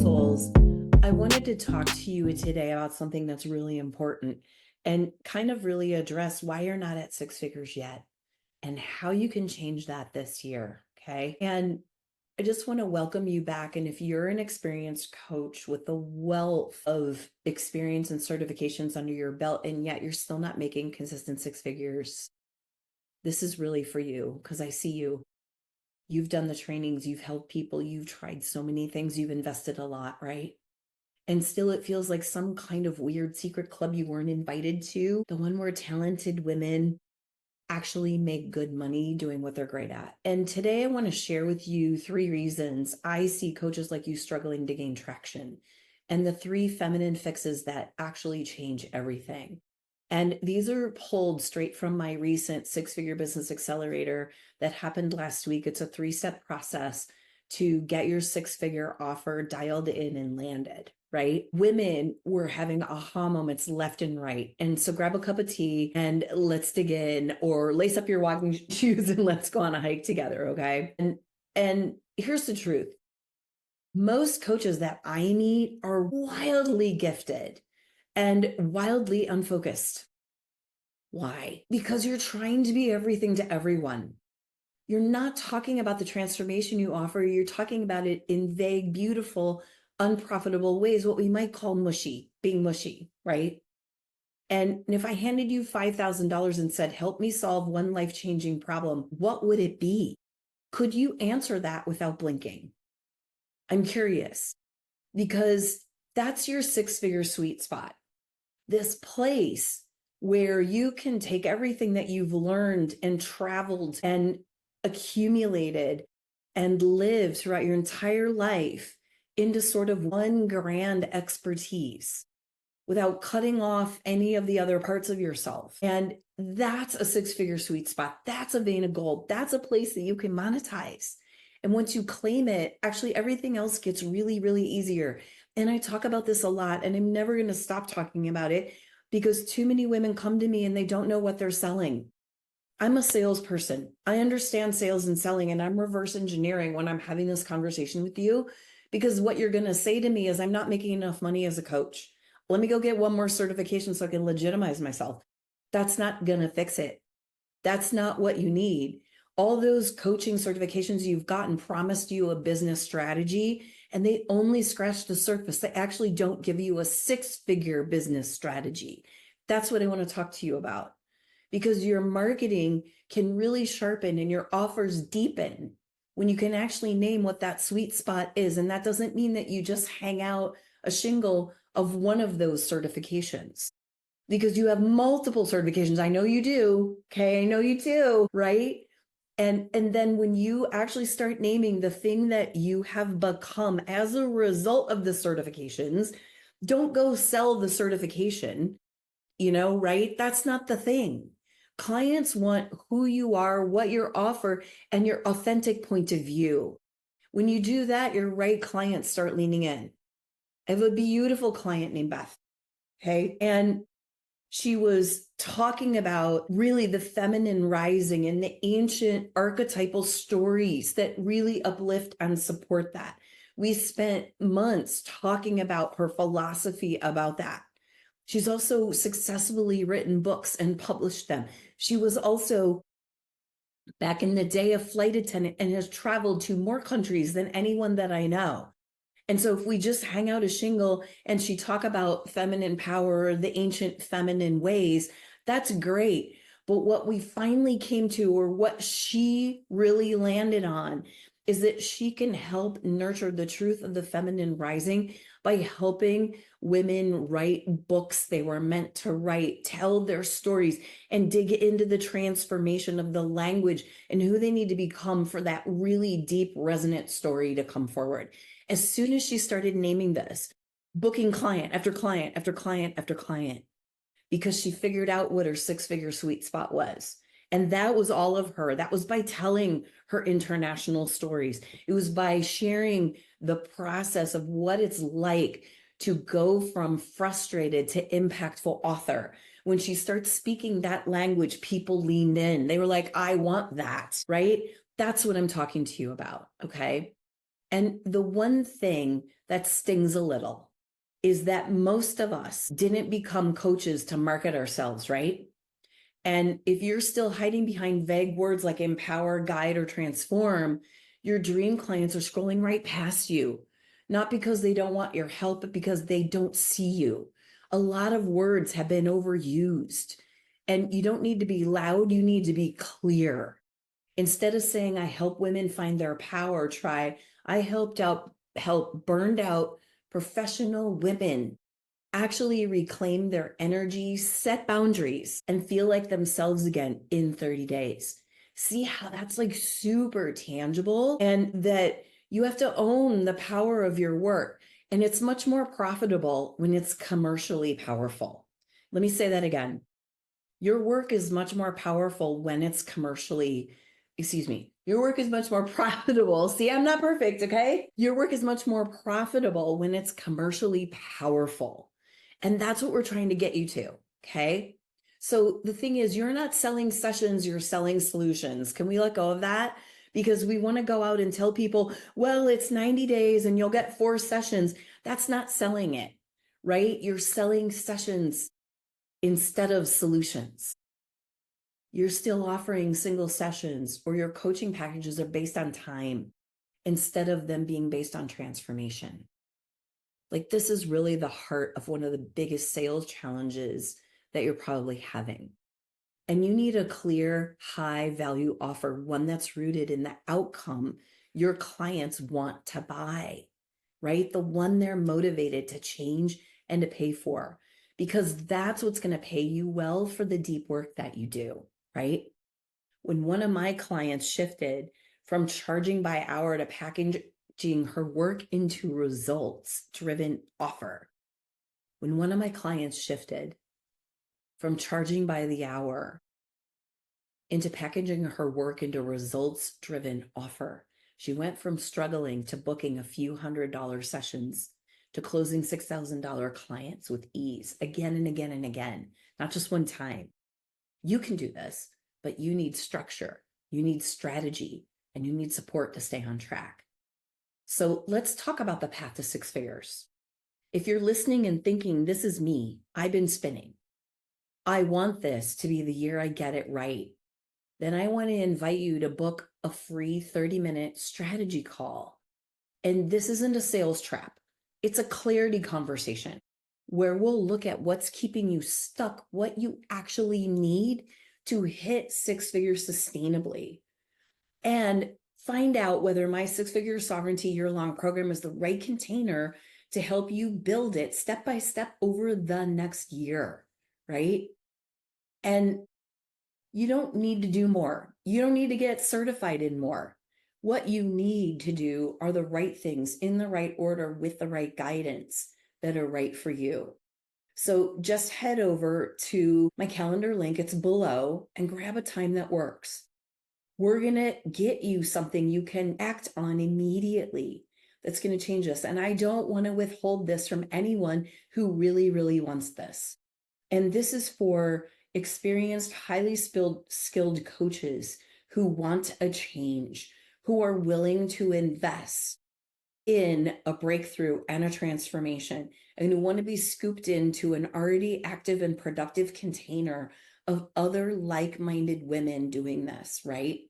souls. I wanted to talk to you today about something that's really important and kind of really address why you're not at six figures yet and how you can change that this year. Okay. And I just want to welcome you back. And if you're an experienced coach with a wealth of experience and certifications under your belt, and yet you're still not making consistent six figures, this is really for you because I see you. You've done the trainings, you've helped people, you've tried so many things, you've invested a lot, right? And still it feels like some kind of weird secret club you weren't invited to, the one where talented women actually make good money doing what they're great at. And today I want to share with you 3 reasons I see coaches like you struggling to gain traction, and the 3 feminine fixes that actually change everything. And these are pulled straight from my recent 6-figure business accelerator that happened last week. It's a 3-step process to get your 6-figure offer dialed in and landed, right? Women were having aha moments left and right. And so grab a cup of tea and let's dig in, or lace up your walking shoes and let's go on a hike together, okay? And here's the truth. Most coaches that I meet are wildly gifted and wildly unfocused. Why? Because you're trying to be everything to everyone. You're not talking about the transformation you offer. You're talking about it in vague, beautiful, unprofitable ways, what we might call mushy, being mushy, right? And if I handed you $5,000 and said, help me solve one life-changing problem, what would it be? Could you answer that without blinking? I'm curious, because that's your 6-figure sweet spot. This place where you can take everything that you've learned and traveled and accumulated and lived throughout your entire life into sort of one grand expertise without cutting off any of the other parts of yourself. And that's a 6-figure sweet spot. That's a vein of gold. That's a place that you can monetize. And once you claim it, actually everything else gets really, really easier. And I talk about this a lot, and I'm never going to stop talking about it because too many women come to me and they don't know what they're selling. I'm a salesperson. I understand sales and selling, and I'm reverse engineering when I'm having this conversation with you, because what you're going to say to me is, I'm not making enough money as a coach. Let me go get one more certification so I can legitimize myself. That's not going to fix it. That's not what you need. All those coaching certifications you've gotten promised you a business strategy, and they only scratch the surface. They actually don't give you a 6-figure business strategy. That's what I want to talk to you about, because your marketing can really sharpen and your offers deepen when you can actually name what that sweet spot is. And that doesn't mean that you just hang out a shingle of one of those certifications, because you have multiple certifications. I know you do. Okay. I know you do. Right. And then when you actually start naming the thing that you have become as a result of the certifications, don't go sell the certification, right? That's not the thing. Clients want who you are, what you offer, and your authentic point of view. When you do that, your right clients start leaning in. I have a beautiful client named Beth. Okay. And she was talking about really the feminine rising and the ancient archetypal stories that really uplift and support that. We spent months talking about her philosophy about that. She's also successfully written books and published them. She was also, back in the day, a flight attendant and has traveled to more countries than anyone that I know. And so if we just hang out a shingle and she talk about feminine power, the ancient feminine ways, that's great. But what we finally came to, or what she really landed on, is that she can help nurture the truth of the feminine rising by helping women write books they were meant to write, tell their stories, and dig into the transformation of the language and who they need to become for that really deep, resonant story to come forward. As soon as she started naming this, booking client after client after client after client, because she figured out what her 6-figure sweet spot was. And that was all of her. That was by telling her international stories. It was by sharing the process of what it's like to go from frustrated to impactful author. When she starts speaking that language, people leaned in. They were like, I want that, right? That's what I'm talking to you about, okay? And the one thing that stings a little is that most of us didn't become coaches to market ourselves, right? And if you're still hiding behind vague words like empower, guide, or transform, your dream clients are scrolling right past you, not because they don't want your help, but because they don't see you. A lot of words have been overused, and you don't need to be loud, you need to be clear. Instead of saying, I help women find their power, try, I help burned out professional women actually reclaim their energy, set boundaries, and feel like themselves again in 30 days. See how that's like super tangible, and that you have to own the power of your work. And it's much more profitable when it's commercially powerful. Let me say that again. Your work is much more powerful when it's your work is much more profitable. See, I'm not perfect, okay? Your work is much more profitable when it's commercially powerful. And that's what we're trying to get you to, okay? So the thing is, you're not selling sessions, you're selling solutions. Can we let go of that? Because we want to go out and tell people, well, it's 90 days and you'll get 4 sessions. That's not selling it, right? You're selling sessions instead of solutions. You're still offering single sessions, or your coaching packages are based on time instead of them being based on transformation. Like, this is really the heart of one of the biggest sales challenges that you're probably having. And you need a clear, high value offer, one that's rooted in the outcome your clients want to buy, right? The one they're motivated to change and to pay for, because that's what's going to pay you well for the deep work that you do, right? When one of my clients shifted from charging by hour to packaging her work into results driven offer, when one of my clients shifted from charging by the hour into packaging her work into results driven offer, she went from struggling to booking a few $100 sessions to closing $6,000 clients with ease again and again and again, not just one time. You can do this, but you need structure, you need strategy, and you need support to stay on track. So let's talk about the path to 6 figures. If you're listening and thinking, this is me, I've been spinning, I want this to be the year I get it right, then I want to invite you to book a free 30-minute strategy call. And this isn't a sales trap. It's a clarity conversation where we'll look at what's keeping you stuck, what you actually need to hit 6 figures sustainably, and find out whether my 6-figure sovereignty year-long program is the right container to help you build it step by step over the next year, right? And you don't need to do more. You don't need to get certified in more. What you need to do are the right things in the right order with the right guidance that are right for you. So just head over to my calendar link, it's below, and grab a time that works. We're going to get you something you can act on immediately that's going to change this. And I don't want to withhold this from anyone who really, really wants this. And this is for experienced, highly skilled coaches who want a change, who are willing to invest in a breakthrough and a transformation, and who want to be scooped into an already active and productive container of other like-minded women doing this, right?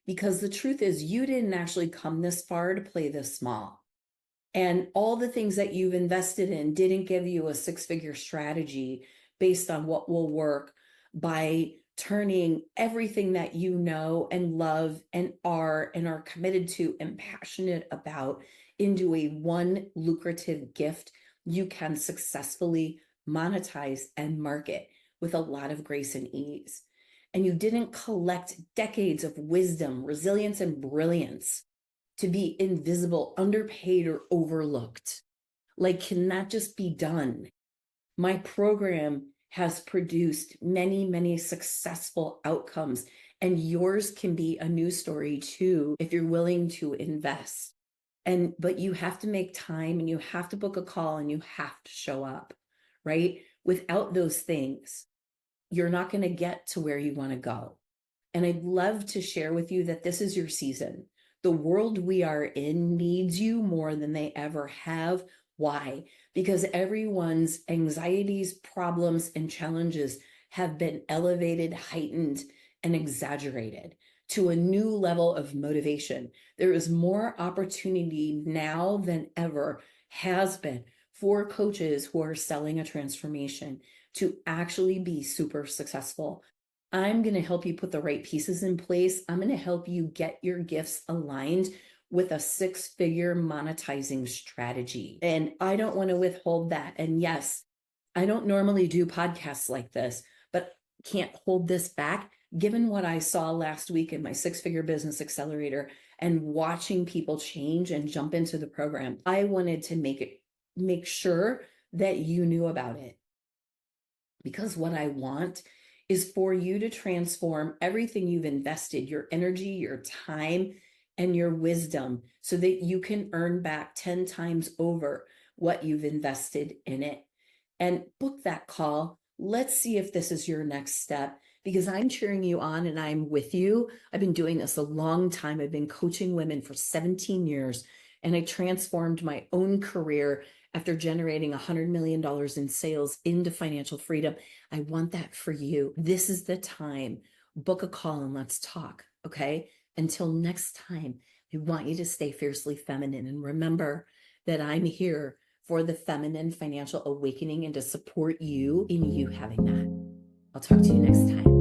Because the truth is, you didn't actually come this far to play this small. And all the things that you've invested in didn't give you a 6-figure strategy based on what will work by turning everything that you know and love and are committed to and passionate about into a one lucrative gift you can successfully monetize and market with a lot of grace and ease. And you didn't collect decades of wisdom, resilience, and brilliance to be invisible, underpaid, or overlooked. Like, can that just be done? My program has produced many, many successful outcomes, and yours can be a news story too if you're willing to invest. But you have to make time, and you have to book a call, and you have to show up, right? Without those things, you're not going to get to where you want to go. And I'd love to share with you that this is your season. The world we are in needs you more than they ever have. Why? Because everyone's anxieties, problems, and challenges have been elevated, heightened, and exaggerated to a new level of motivation. There is more opportunity now than ever has been for coaches who are selling a transformation to actually be super successful. I'm going to help you put the right pieces in place. I'm going to help you get your gifts aligned with a six-figure monetizing strategy. And I don't want to withhold that. And yes, I don't normally do podcasts like this, but can't hold this back given what I saw last week in my six-figure business accelerator and watching people change and jump into the program. I wanted to make sure that you knew about it, because what I want is for you to transform everything you've invested, your energy, your time, and your wisdom, so that you can earn back 10 times over what you've invested in it. And book that call. Let's see if this is your next step, because I'm cheering you on and I'm with you. I've been doing this a long time. I've been coaching women for 17 years, and I transformed my own career after generating $100 million in sales into financial freedom. I want that for you. This is the time. Book a call and let's talk. Okay. Until next time, I want you to stay fiercely feminine. And remember that I'm here for the feminine financial awakening and to support you in you having that. I'll talk to you next time.